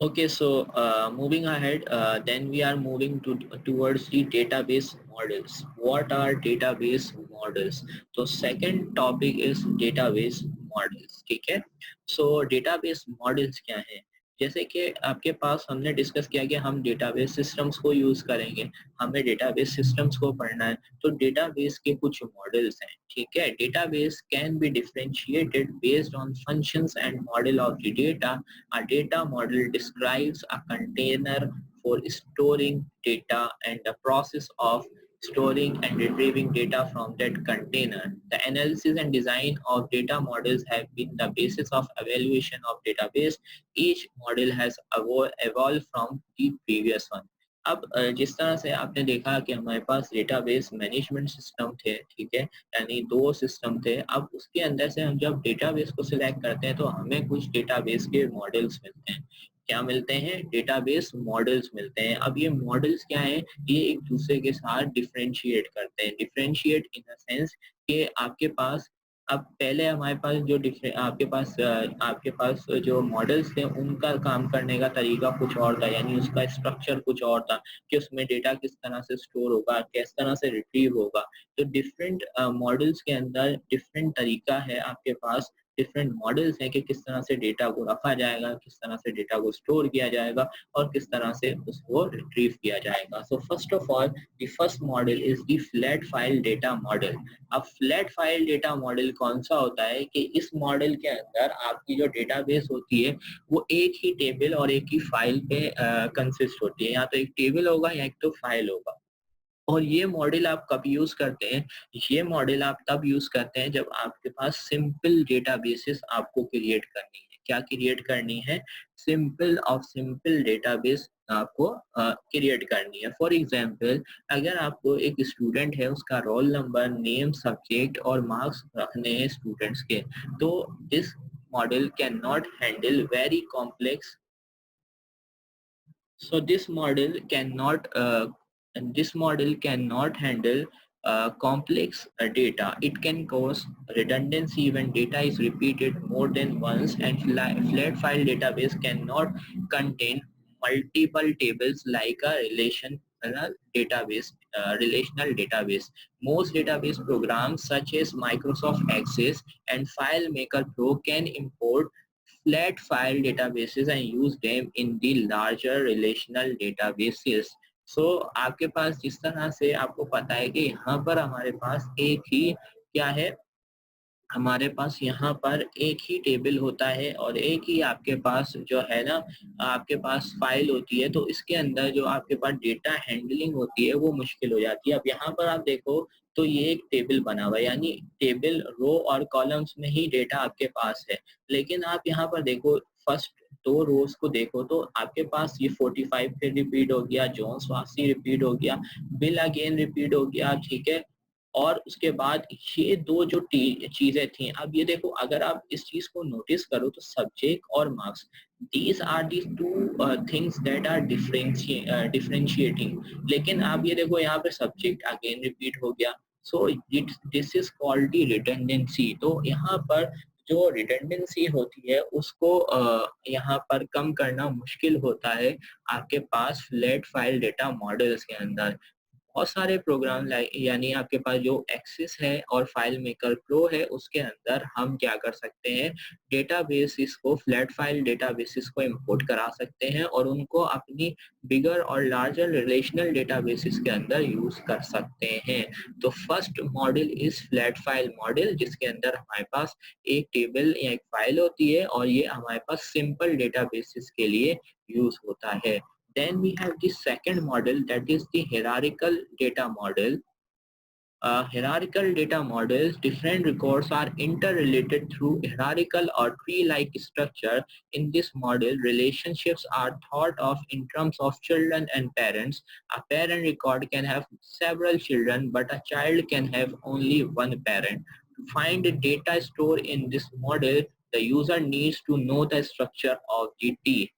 Okay, so moving ahead, then we are moving towards the database models. What are database models? So second topic is database models. ठीक है? So database models क्या है? जैसे कि आपके पास हमने discuss किया कि हम डेटाबेस सिस्टम्स को यूज करेंगे, हमें डेटाबेस सिस्टम्स को पढ़ना है, तो डेटाबेस के कुछ मॉडल्स हैं, ठीक है? Database can be differentiated based on functions and model of the data. A data model describes a container for storing data and the process of storing and retrieving data from that container. The analysis and design of data models have been the basis of evaluation of database. Each model has evolved from the previous one. अब जिस तरह से आपने देखा कि हमारे पास database management system थे, ठीक है, यानी दो सिस्टम थे. अब उसके अंदर से हम जब डेटाबेस को सिलेक्ट करते हैं तो हमें कुछ डेटाबेस के मॉडल्स मिलते हैं. क्या मिलते हैं? डेटाबेस मॉडल्स मिलते हैं. अब ये मॉडल्स क्या हैं? ये एक दूसरे के साथ डिफरेंशिएट करते हैं. डिफरेंशिएट इन द सेंस कि आपके पास अब पहले हमारे पास जो आपके पास जो मॉडल्स थे उनका काम करने का तरीका कुछ और था, यानी उसका स्ट्रक्चर कुछ और था कि उसमें डेटा किस तरह से स्टोर होगा, किस तरह से रिट्रीव होगा. तो डिफरेंट मॉडल्स के अंदर डिफरेंट तरीका है आपके पास, डिफरेंट मॉडल्स हैं कि किस तरह से डेटा को रखा जाएगा, किस तरह से डेटा को स्टोर किया जाएगा और किस तरह से उसको रिट्रीव किया जाएगा. So first of all the first model is the flat file data model. अब फ्लैट फाइल डेटा मॉडल कौन सा होता है कि इस मॉडल के अंदर आपकी जो डेटाबेस होती है वो एक ही टेबल और एक ही फाइल पे कंसिस्ट होती है. या तो एक टेबल होगा या एक तो फाइल होगा. और ये मॉडल आप कब यूज करते हैं? ये मॉडल आप तब यूज करते हैं जब आपके पास सिंपल डेटाबेसेस आपको क्रिएट करनी है. क्या क्रिएट करनी है? सिंपल डेटाबेस आपको क्रिएट करनी है. फॉर एग्जांपल, अगर आपको एक स्टूडेंट है, उसका रोल नंबर, नेम, सब्जेक्ट और मार्क्स रखने हैं स्टूडेंट्स के, तो this model can not handle very complex. So this model cannot handle complex data. It can cause redundancy when data is repeated more than once, and flat file database cannot contain multiple tables like a relational database. Most database programs such as Microsoft Access and FileMaker Pro can import flat file databases and use them in the larger relational databases. So आपके पास जिस तरह से आपको पता है कि यहाँ पर हमारे पास एक ही क्या है, हमारे पास यहाँ पर एक ही टेबल होता है और एक ही आपके पास जो है ना, आपके पास फाइल होती है, तो इसके अंदर जो आपके पास डेटा हैंडलिंग होती है वो मुश्किल हो जाती है. अब यहाँ पर आप देखो तो ये एक टेबल बना हुआ है, यानी टेबल रो और कॉलम्स में ही डेटा आपके पास है. लेकिन आप यहाँ पर देखो, फर्स्ट दो रोज को देखो तो आपके पास ये 45 फिर रिपीट हो गया, जोन्स वासी रिपीट हो गया, बिल अगेन रिपीट हो गया, ठीक है. और उसके बाद ये दो जो चीजें थी, अब ये देखो अगर आप इस चीज को नोटिस करो तो सब्जेक्ट और marks, these are the two things that are differentiating. लेकिन आप ये देखो यहाँ पे सब्जेक्ट अगेन रिपीट हो गया. So this is called the redundancy. तो यहाँ पर जो रिडंडेंसी होती है उसको यहाँ पर कम करना मुश्किल होता है आपके पास फ्लैट फाइल डेटा मॉडल्स के अंदर. बहुत सारे प्रोग्राम यानी आपके पास जो एक्सेस है और फाइल मेकर प्रो है उसके अंदर हम क्या कर सकते हैं, डेटाबेसिस को, फ्लैट फाइल डेटाबेसिस को इंपोर्ट करा सकते हैं और उनको अपनी बिगर और लार्जर रिलेशनल डेटाबेसिस के अंदर यूज कर सकते हैं. तो first model is flat file model, जिसके अंदर हमारे पास एक टेबल या एक फाइल होती है और ये हमारे पास सिंपल डेटाबेसिस के लिए यूज होता है. Then we have the second model, that is the hierarchical data model. Hierarchical data models, different records are interrelated through hierarchical or tree-like structure. In this model, relationships are thought of in terms of children and parents. A parent record can have several children, but a child can have only one parent. To find the data stored in this model, the user needs to know the structure of the tree.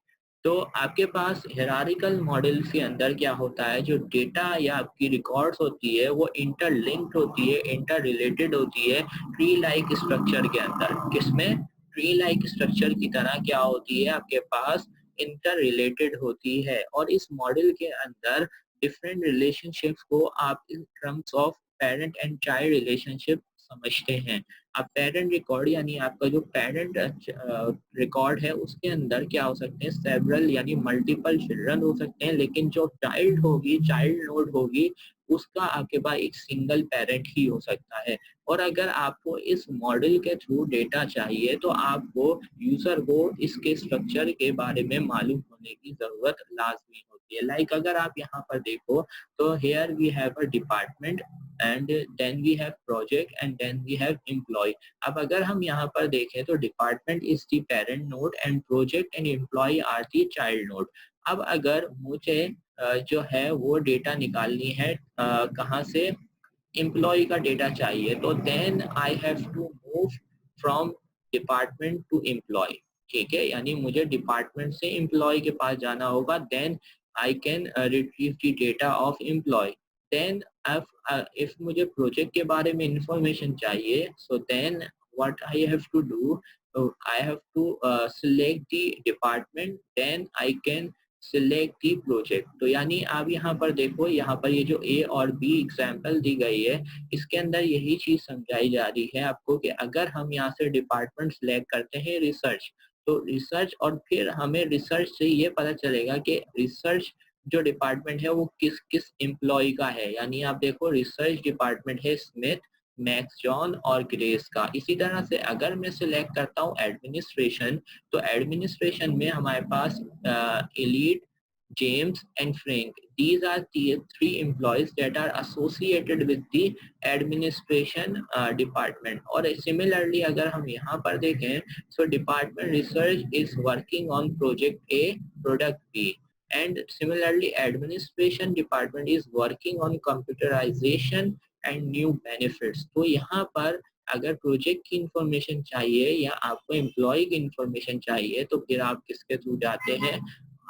तो आपके पास hierarchical models के अंदर क्या होता है, जो data या आपकी रिकॉर्ड्स होती है वो इंटरलिंक्ड होती है, इंटर रिलेटेड होती है ट्री लाइक स्ट्रक्चर के अंदर. किसमें? ट्री लाइक स्ट्रक्चर की तरह क्या होती है आपके पास इंटर रिलेटेड होती है और इस मॉडल के अंदर डिफरेंट रिलेशनशिप्स को आप in terms of parent and child relationship समझते हैं। अब पेरेंट रिकॉर्ड यानी आपका जो पेरेंट रिकॉर्ड है उसके अंदर क्या हो सकते हैं, सेवरल यानी मल्टीपल चिल्ड्रन हो सकते हैं, लेकिन जो चाइल्ड होगी, चाइल्ड नोड होगी, उसका आपके पास एक सिंगल पेरेंट ही हो सकता है। और अगर आपको इस मॉडल के थ्रू डेटा चाहिए तो आपको यूजर को इसके स्ट्रक्चर के बारे में मालूम होने की जरूरत लाजमी होती है। लाइक अगर आप यहाँ पर देखो तो here we have a department and then we have project and then we have employ. अब अगर हम यहाँ पर देखें तो department is the parent node and project and employ are the child node. अब अगर मुझे जो है वो डेटा निकालनी है कहाँ से, एम्प्लॉय का डेटा चाहिए, तो then I have to move from department to employ. ठीक है, यानी मुझे डिपार्टमेंट से एम्प्लॉय के पास जाना होगा, then I can retrieve the data of employ. Then if मुझे प्रोजेक्ट के बारे में इंफॉर्मेशन चाहिए, so then what I have to do, I have to select the department, then I can select the project। तो यानी आप यहाँ पर देखो, यहाँ पर ये जो A और B एग्जाम्पल दी गई है, इसके अंदर यही चीज समझाई जा रही है आपको कि अगर हम यहाँ से डिपार्टमेंट सिलेक्ट करते हैं रिसर्च, तो रिसर्च, और फिर हमें रिसर्च से ये पता चलेगा कि रिसर्च जो डिपार्टमेंट है वो किस किस एम्प्लॉय का है। यानी आप देखो रिसर्च डिपार्टमेंट है स्मिथ, मैक्स जॉन और ग्रेस का। इसी तरह से अगर मैं सिलेक्ट करता हूँ एडमिनिस्ट्रेशन, तो एडमिनिस्ट्रेशन में हमारे पास Elliot, James and Frank, these are the three employees that are associated with the administration department। और similarly अगर हम यहाँ पर देखें, so department research is working on project A, product B, and similarly administration department is working on computerization and new benefits। तो यहाँ पर अगर प्रोजेक्ट की इंफॉर्मेशन चाहिए या आपको एम्प्लॉय की इंफॉर्मेशन चाहिए तो फिर आप किसके थ्रू जाते हैं,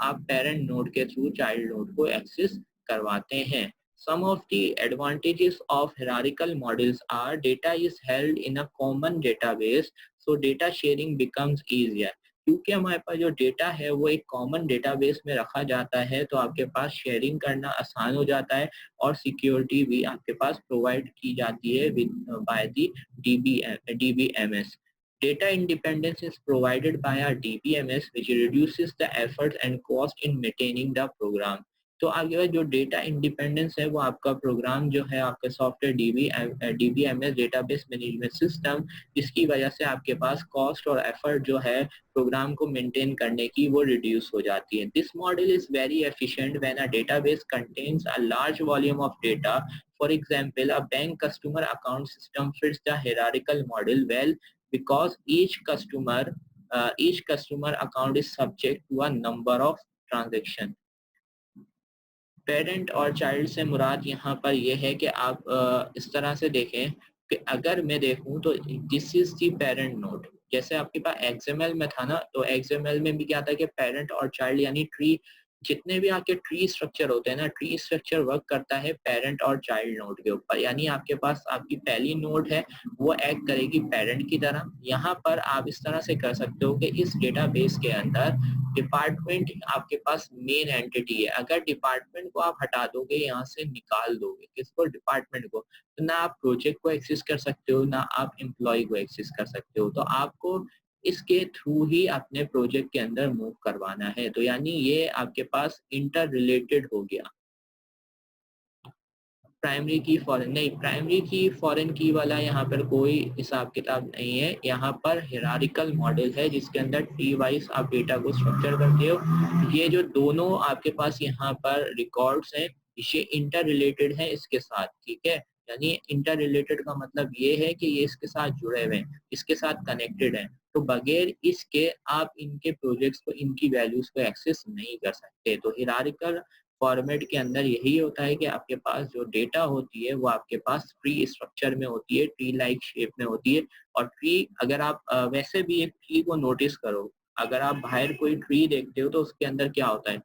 आप पेरेंट नोड के थ्रू चाइल्ड नोड को एक्सेस करवाते हैं। Some of the advantages of hierarchical models are data is held in a common database, so data sharing becomes easier। क्योंकि हमारे पास जो डेटा है वो एक कॉमन डेटाबेस में रखा जाता है तो आपके पास शेयरिंग करना आसान हो जाता है और सिक्योरिटी भी आपके पास प्रोवाइड की जाती है by the DBMS। Data independence is provided by our DBMS, which reduces the effort and cost in maintaining the program। तो आपके पास जो डेटा इंडिपेंडेंस है वो आपका प्रोग्राम जो है आपका software DBMS database management system, इसकी वजह से आपके पास कॉस्ट और एफर्ट जो है प्रोग्राम को मेंटेन करने की वो रिड्यूस हो जाती है। This model is very efficient when a database contains a large volume of data. For example, a bank customer account system fits the hierarchical model well because each customer account is subject to a number of transaction। Parent और child से मुराद यहाँ पर यह है कि आप इस तरह से देखें कि अगर मैं देखूं तो this is the parent node. जैसे आपके पास एक्सएमएल में था ना, तो एक्सएमएल में भी क्या था कि पेरेंट और चाइल्ड यानी ट्री, जितने भी आपके ट्री स्ट्रक्चर होते हैं ना, ट्री स्ट्रक्चर वर्क करता है पेरेंट और चाइल्ड नोड के ऊपर। यानी आपके पास आपकी पहली नोड है वो एक्ट करेगी पेरेंट की तरह। यहाँ पर आप इस तरह से कर सकते हो कि इस डेटाबेस के अंदर डिपार्टमेंट आपके पास मेन एंटिटी है। अगर डिपार्टमेंट को आप हटा दोगे, यहाँ से निकाल दोगे किसको, डिपार्टमेंट को, तो ना आप प्रोजेक्ट को एक्सेस कर सकते हो ना आप एम्प्लॉय को एक्सेस कर सकते हो। तो आपको इसके थ्रू ही अपने प्रोजेक्ट के अंदर मूव करवाना है। तो यानी ये आपके पास इंटर रिलेटेड हो गया। प्राइमरी की फॉरेन नहीं, प्राइमरी की फॉरेन की वाला यहाँ पर कोई हिसाब किताब नहीं है। यहाँ पर हिरारिकल मॉडल है जिसके अंदर ट्री वाइज आप डेटा को स्ट्रक्चर करते हो। ये जो दोनों आपके पास यहाँ पर रिकॉर्ड्स हैं ये इंटर रिलेटेड है इसके साथ। ठीक है, यानी इंटर रिलेटेड का मतलब ये है कि ये इसके साथ जुड़े हुए हैं, इसके साथ कनेक्टेड हैं। तो बगैर इसके आप इनके प्रोजेक्ट्स को, इनकी वैल्यूज को एक्सेस नहीं कर सकते। तो हिरारिकल फॉर्मेट के अंदर यही होता है कि आपके पास जो डेटा होती है वो आपके पास ट्री स्ट्रक्चर में होती है, ट्री लाइक शेप में होती है। और ट्री अगर आप वैसे भी एक ट्री को नोटिस करो, अगर आप बाहर कोई ट्री देखते हो तो उसके अंदर क्या होता है,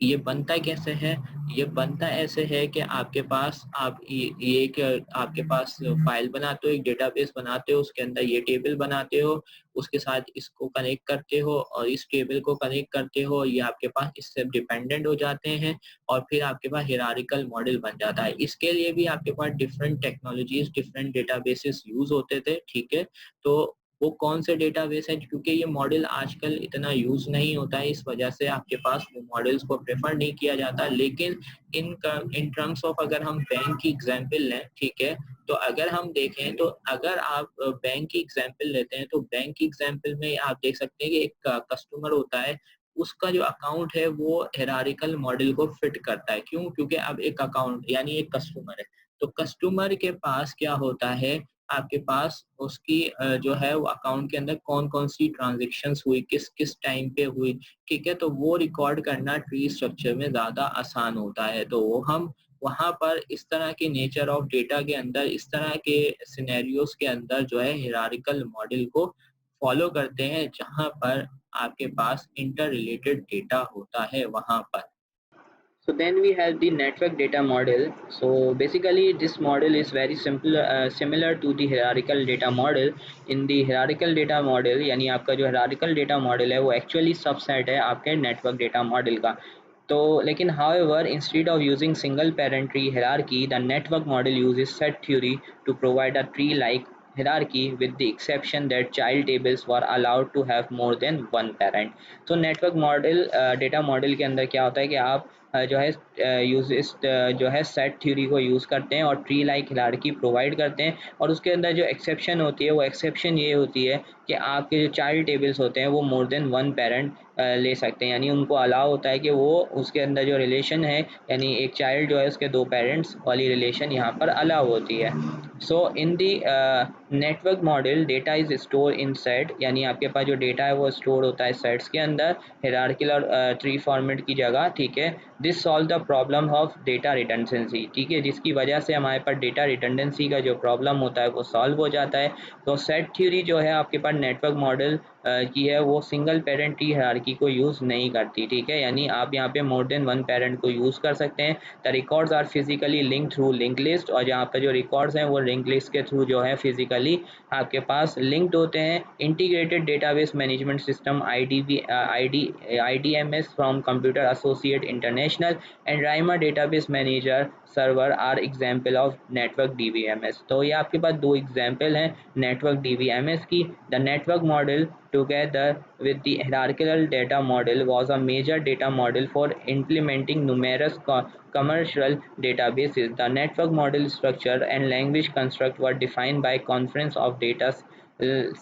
ये बनता कैसे है? ये बनता ऐसे है कि आपके पास आप ये एक आपके पास फाइल बनाते हो, एक डेटाबेस बनाते हो, उसके अंदर ये टेबल बनाते हो, उसके साथ इसको कनेक्ट करते हो और इस टेबल को कनेक्ट करते हो, ये आपके पास इससे डिपेंडेंट हो जाते हैं और फिर आपके पास हायरार्किकल मॉडल बन जाता है। इसके लिए भी आपके पास different technologies, different databases use होते थे, ठीक है? तो वो कौन से डेटाबेस हैं, क्योंकि ये मॉडल आजकल इतना यूज नहीं होता है, इस वजह से आपके पास वो मॉडल्स को प्रेफर नहीं किया जाता। लेकिन इन टर्म्स ऑफ अगर हम बैंक की एग्जांपल लें, ठीक है, तो अगर हम देखें तो अगर आप बैंक की एग्जांपल लेते हैं तो बैंक की एग्जांपल में आप देख सकते हैं कि एक कस्टमर होता है, उसका जो अकाउंट है वो हायरार्किकल मॉडल को फिट करता है। क्यों? क्योंकि अब एक अकाउंट यानी एक कस्टमर है, तो कस्टमर के पास क्या होता है, आपके पास उसकी जो है वो अकाउंट के अंदर कौन-कौन सी ट्रांज़ैक्शंस हुई, किस-किस टाइम पे हुई, ठीक है? तो वो रिकॉर्ड करना ट्री स्ट्रक्चर में ज़्यादा आसान होता है। तो वो हम वहाँ पर इस तरह के नेचर ऑफ डेटा के अंदर, इस तरह के सिनेरियोज़ के अंदर जो है हायरार्किकल मॉडल को फ़ॉलो करते हैं, जहाँ पर आपके पास इंटर रिलेटेड डेटा होता है वहाँ पर। So then we have the network data model. So basically this model is very simple, similar to the hierarchical data model. In the hierarchical data model यानी आपका जो hierarchical data model है वो actually subset है आपके network data model का. तो लेकिन however instead of using single parent tree hierarchy, the network model uses set theory to provide a tree like hierarchy with the exception that child tables were allowed to have more than one parent. तो network model data model के अंदर क्या होता है कि आप जो है यूज इस जो है सेट थ्योरी को यूज़ करते हैं और ट्री लाइक हायरार्की प्रोवाइड करते हैं और उसके अंदर जो एक्सेप्शन होती है वो एक्सेप्शन ये होती है कि आपके जो चाइल्ड टेबल्स होते हैं वो मोर देन वन पेरेंट ले सकते हैं, यानी उनको अलाउ होता है कि वो उसके अंदर जो रिलेशन है यानी एक चाइल्ड जो है उसके दो पेरेंट्स वाली रिलेशन यहाँ पर अलाउ होती है. So in the network model data is store in set, यानी आपके पास जो डेटा है वो स्टोर होता है सेट्स के अंदर हायरार्किकल और ट्री फॉर्मेट की जगह, ठीक है. This solve the problem of data redundancy, ठीक है, जिसकी वजह से हमारे पास डेटा रिडंडेंसी का जो प्रॉब्लम होता है वो सॉल्व हो जाता है. तो सेट थ्योरी जो है आपके पास नेटवर्क मॉडल की है वो सिंगल पेरेंट ट्री हायरार्की को यूज़ नहीं करती, ठीक है, यानी आप यहाँ पे मोर देन वन पेरेंट को यूज़ कर सकते हैं. The records are physically link through link list, और जहाँ पर जो रिकॉर्ड्स हैं वो लिंक लिस्ट के थ्रू जो है फिजिकली आपके पास लिंक्ड होते हैं. Integrated database management system IDMS from computer associate international and Raima database manager server are example of network DBMS. तो ये आपके पास दो एग्जाम्पल हैं नेटवर्क DBMS की. The network model together with the hierarchical data model was a major data model for implementing numerous commercial databases. The network model structure and language construct were defined by Conference of Data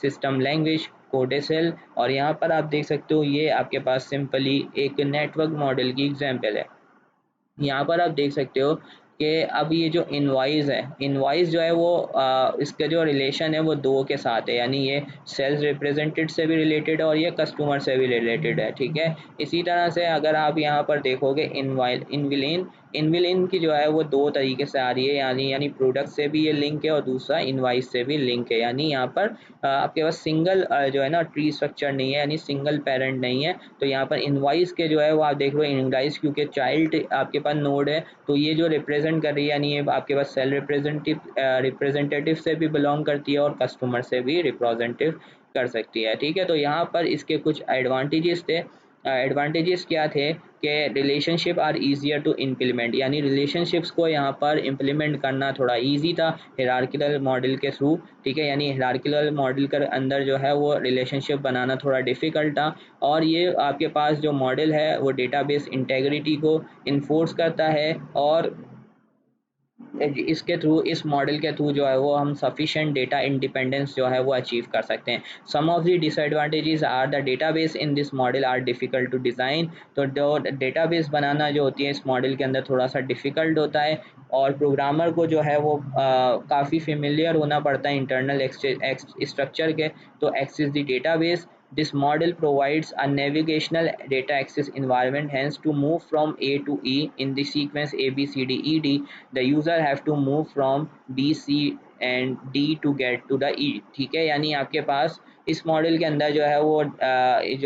System Language कोडेसेल. और यहाँ पर आप देख सकते हो ये आपके पास simply एक नेटवर्क मॉडल की एग्जांपल है. यहाँ पर आप देख सकते हो कि अब ये जो इनवॉइस है, इनवॉइस जो है वो इसका जो रिलेशन है वो दो के साथ है, यानी ये सेल्स रिप्रेजेंटेड से भी रिलेटेड है और ये कस्टमर से भी रिलेटेड है, ठीक है. इसी तरह से अगर आप यहाँ पर देखोगे इनविलिन इनविलिन की जो है वो दो तरीके से आ रही है, यानी प्रोडक्ट से भी ये लिंक है और दूसरा इनवॉइस से भी लिंक है, यानी यहाँ पर आपके पास सिंगल जो है ना ट्री स्ट्रक्चर नहीं है, यानी सिंगल पेरेंट नहीं है. तो यहाँ पर इनवॉइस के जो है वो आप देख रहे हो इनवॉइस क्योंकि चाइल्ड आपके पास नोड है तो ये जो रिप्रेजेंट कर रही है यानी ये आपके पास सेल रिप्रेजेंटेटिव से भी बिलोंग करती है और कस्टमर से भी रिप्रेजेंटेटिव कर सकती है, ठीक है. तो यहाँ पर इसके कुछ एडवांटेजेस थे. एडवांटेजेस क्या थे कि relationship are easier to implement, यानी रिलेशनशिप्स को यहाँ पर इम्प्लीमेंट करना थोड़ा इजी था हायरार्किकल मॉडल के थ्रू, ठीक है, यानी हायरार्किकल मॉडल के अंदर जो है वो रिलेशनशिप बनाना थोड़ा डिफ़िकल्ट था. और ये आपके पास जो मॉडल है वो डेटाबेस इंटेग्रिटी को इन्फोर्स करता है और इसके थ्रू इस मॉडल के थ्रू जो है वो हम सफिशिएंट डेटा इंडिपेंडेंस जो है वो अचीव कर सकते हैं. Some of the disadvantages are the database in this model are difficult to design. तो जो डेटाबेस बनाना जो होती है इस मॉडल के अंदर थोड़ा सा डिफ़िकल्ट होता है और प्रोग्रामर को जो है वो काफ़ी फेमिलियर होना पड़ता है इंटरनल स्ट्रक्चर के तो access the database. This model provides a navigational data access environment, hence to move from A to E in the sequence A B C D E D, the user have to move from B C and D to get to the E, ठीक है। यानी आपके पास इस model के अंदर जो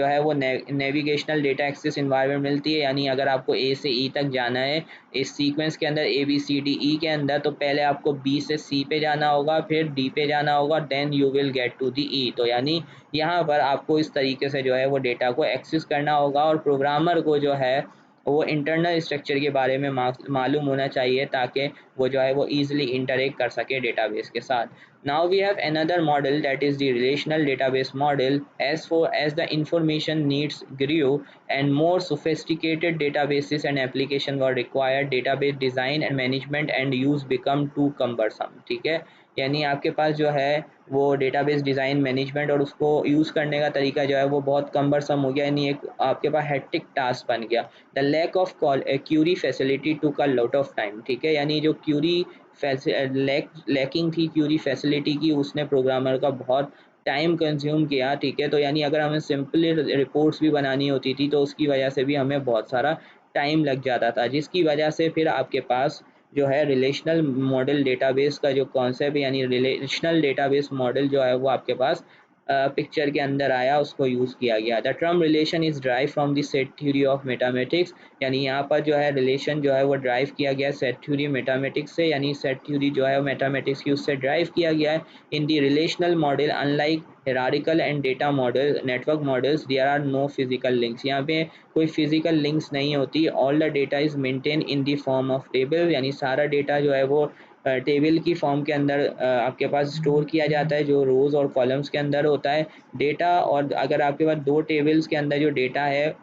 है वो नेविगेशनल डेटा एक्सेस इन्वायरमेंट मिलती है। यानी अगर आपको ए से ई तक जाना है इस सीक्वेंस के अंदर A B C D E के अंदर, तो पहले आपको बी से सी पे जाना होगा, फिर डी पे जाना होगा, then you will get to the E. तो यानी यहाँ पर आपको इस तरीके से जो है वो डेटा को एक्सेस करना होगा, और प्रोग्रामर को जो है वो इंटरनल स्ट्रक्चर के बारे में मालूम होना चाहिए, ताकि वो जो है वो ईजिली इंटरेक्ट कर सके डेटाबेस के साथ। Now we have another model, that is the relational database model. As the information needs grew and more sophisticated databases and application were required, database design and management and use become too cumbersome, ठीक है। यानी आपके पास जो है वो database design management और उसको use करने का तरीका जो है वो बहुत कम्बरसम हो गया, यानी एक आपके पास हेक्टिक टास्क बन गया। The lack of query facility took a lot of time, ठीक है। यानी जो क्यूरी लैकिंग थी क्यूरी फैसिलिटी की, उसने प्रोग्रामर का बहुत टाइम कंज्यूम किया, ठीक है। तो यानी अगर हमें सिंपली रिपोर्ट्स भी बनानी होती थी तो उसकी वजह से भी हमें बहुत सारा टाइम लग जाता था, जिसकी वजह से फिर आपके पास जो है रिलेशनल मॉडल डेटाबेस का जो कॉन्सेप्ट, यानी रिलेशनल डेटाबेस मॉडल जो है वो आपके पास पिक्चर के अंदर आया, उसको यूज़ किया गया। The term relation is drive from the set theory of mathematics, यानी यहाँ पर जो है रिलेशन जो है वो ड्राइव किया गया सेट थ्योरी मैथमेटिक्स से, यानी सेट थ्योरी जो है वो मैथमेटिक्स की उससे ड्राइव किया गया है। In the relational model unlike hierarchical and data model network models, there are no physical links, यहाँ पे कोई फिजिकल लिंक्स नहीं होती। All the data is maintain in the form of table, यानी सारा डेटा जो है वो टेबल की फॉर्म के अंदर आपके पास स्टोर किया जाता है, जो रोज और कॉलम्स के अंदर होता है डेटा। और अगर आपके पास दो टेबल्स के अंदर जो डेटा है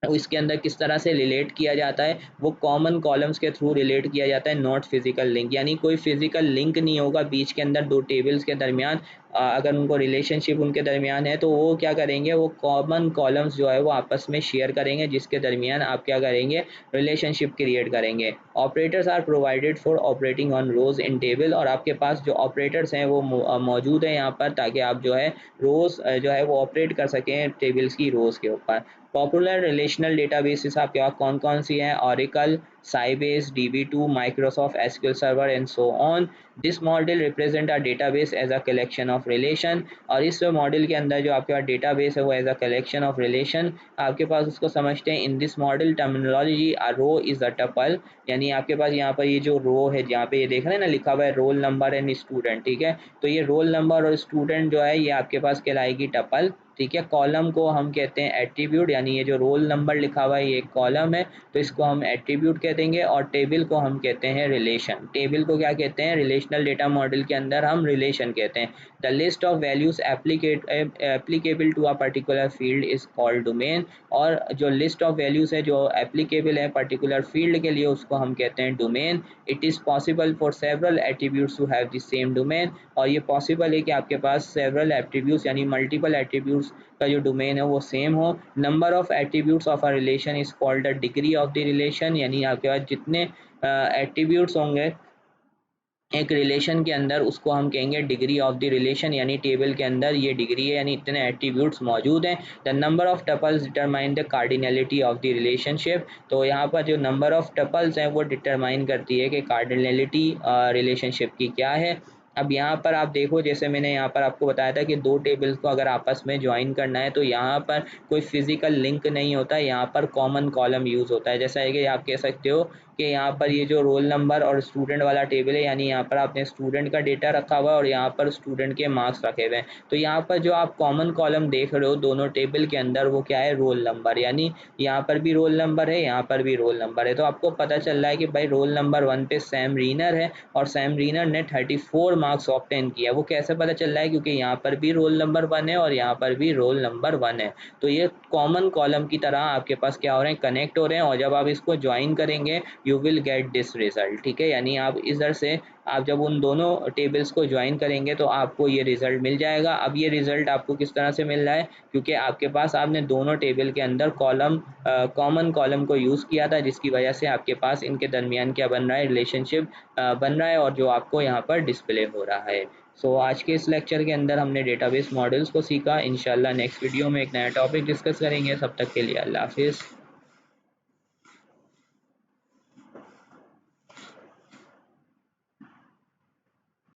इसके अंदर किस तरह से रिलेट किया जाता है, वो कॉमन कॉलम्स के थ्रू रिलेट किया जाता है, नॉट फिजिकल लिंक। यानी कोई फिजिकल लिंक नहीं होगा बीच के अंदर दो टेबल्स के दरमियान। अगर उनको रिलेशनशिप उनके दरमियान है तो वो क्या करेंगे, वो कॉमन कॉलम्स जो है वो आपस में शेयर करेंगे, जिसके दरमियान आप क्या करेंगे, रिलेशनशिप क्रिएट करेंगे। Operators are provided for operating on rows in table, और आपके पास जो ऑपरेटर्स हैं वो मौजूद हैं यहाँ पर, ताकि आप जो है रोज जो है वो ऑपरेट कर सकें टेबल्स की रोज के ऊपर। पॉपुलर रिलेशनल डेटाबेसेस आपके पास कौन कौन सी हैं, Oracle, Sybase, DB2, Microsoft SQL server and so on. This model represent a database as a collection of relation, और इस मॉडल के अंदर जो आपके पास डेटाबेस है वो as a collection of relation आपके पास उसको समझते हैं। In this model terminology a row is a tuple, यानी आपके पास यहाँ पर ये जो रो है, जहाँ पे ये देख रहे हैं ना लिखा हुआ है रोल नंबर एंड स्टूडेंट, ठीक है। तो ये रोल नंबर और स्टूडेंट जो है ये आपके पास कहलाएगी टपल, ठीक है। कॉलम को हम कहते हैं एट्रीब्यूट, यानी ये जो रोल नंबर लिखा हुआ है ये एक कॉलम है, तो इसको हम एट्रीब्यूट कह देंगे। और टेबल को हम कहते हैं रिलेशन। टेबल को क्या कहते हैं, रिलेशनल डेटा मॉडल के अंदर हम रिलेशन कहते हैं। The list of values applicable to a particular field is called domain, और जो लिस्ट ऑफ वैल्यूज है जो एप्लीकेबल है पर्टिकुलर फील्ड के लिए उसको हम कहते हैं domain. It is possible for several attributes to have the same domain, और ये पॉसिबल है कि आपके पास सेवरल एट्रीब्यूट्स यानी मल्टीपल एट्रीब्यूट्स का जो डोमेन है वो सेम हो। Number of attributes of a relation is called the degree of the relation, यानी आपके पास जितने एट्रीब्यूट्स होंगे एक रिलेशन के अंदर उसको हम कहेंगे डिग्री ऑफ द रिलेशन, यानी टेबल के अंदर ये डिग्री है, यानी इतने एट्रीब्यूट्स मौजूद हैं। The number of tuples determine the cardinality of the relationship, तो यहाँ पर जो नंबर ऑफ टपल्स हैं वो डिटरमाइन करती है कि कार्डिनलिटी रिलेशनशिप की क्या है। अब यहाँ पर आप देखो, जैसे मैंने यहाँ पर आपको बताया था कि दो टेबल्स को अगर आपस में ज्वाइन करना है तो यहाँ पर कोई फिजिकल लिंक नहीं होता, यहाँ पर कॉमन कॉलम यूज़ होता है। जैसा है कि आप कह सकते हो कि यहाँ पर ये जो रोल नंबर और स्टूडेंट वाला टेबल है, यानी यहाँ पर आपने स्टूडेंट का डेटा रखा हुआ है और यहाँ पर स्टूडेंट के मार्क्स रखे हुए हैं। तो यहाँ पर जो आप कॉमन कॉलम देख रहे हो दोनों टेबल के अंदर वो क्या है, रोल नंबर, यानी यहाँ पर भी रोल नंबर है, यहाँ पर भी रोल नंबर है। तो आपको पता चल रहा है कि भाई रोल नंबर 1 पे सैम रीनर है और सैम रीनर ने 34 मार्क्स ऑब्टेन किया। वो कैसे पता चल रहा है, क्योंकि यहाँ पर भी रोल नंबर 1 है और यहाँ पर भी रोल नंबर 1 है। तो ये कॉमन कॉलम की तरह आपके पास क्या हो रहे हैं, कनेक्ट हो रहे हैं, और जब आप इसको ज्वाइन करेंगे you will get this result, ठीक है। यानी आप इधर से आप जब उन दोनों टेबल्स को ज्वाइन करेंगे तो आपको ये रिजल्ट मिल जाएगा। अब ये रिजल्ट आपको किस तरह से मिल रहा है, क्योंकि आपके पास आपने दोनों टेबल के अंदर कॉमन कॉलम को यूज़ किया था, जिसकी वजह से आपके पास इनके दरमियान क्या बन रहा है, रिलेशनशिप बन रहा है, और जो आपको यहाँ पर डिस्प्ले हो रहा है। आज के इस लेक्चर के अंदर हमने डेटाबेस मॉडल्स को सीखा। इंशाल्लाह नेक्स्ट वीडियो में एक नया टॉपिक डिस्कस करेंगे। तब तक के लिए अल्लाह हाफिज़।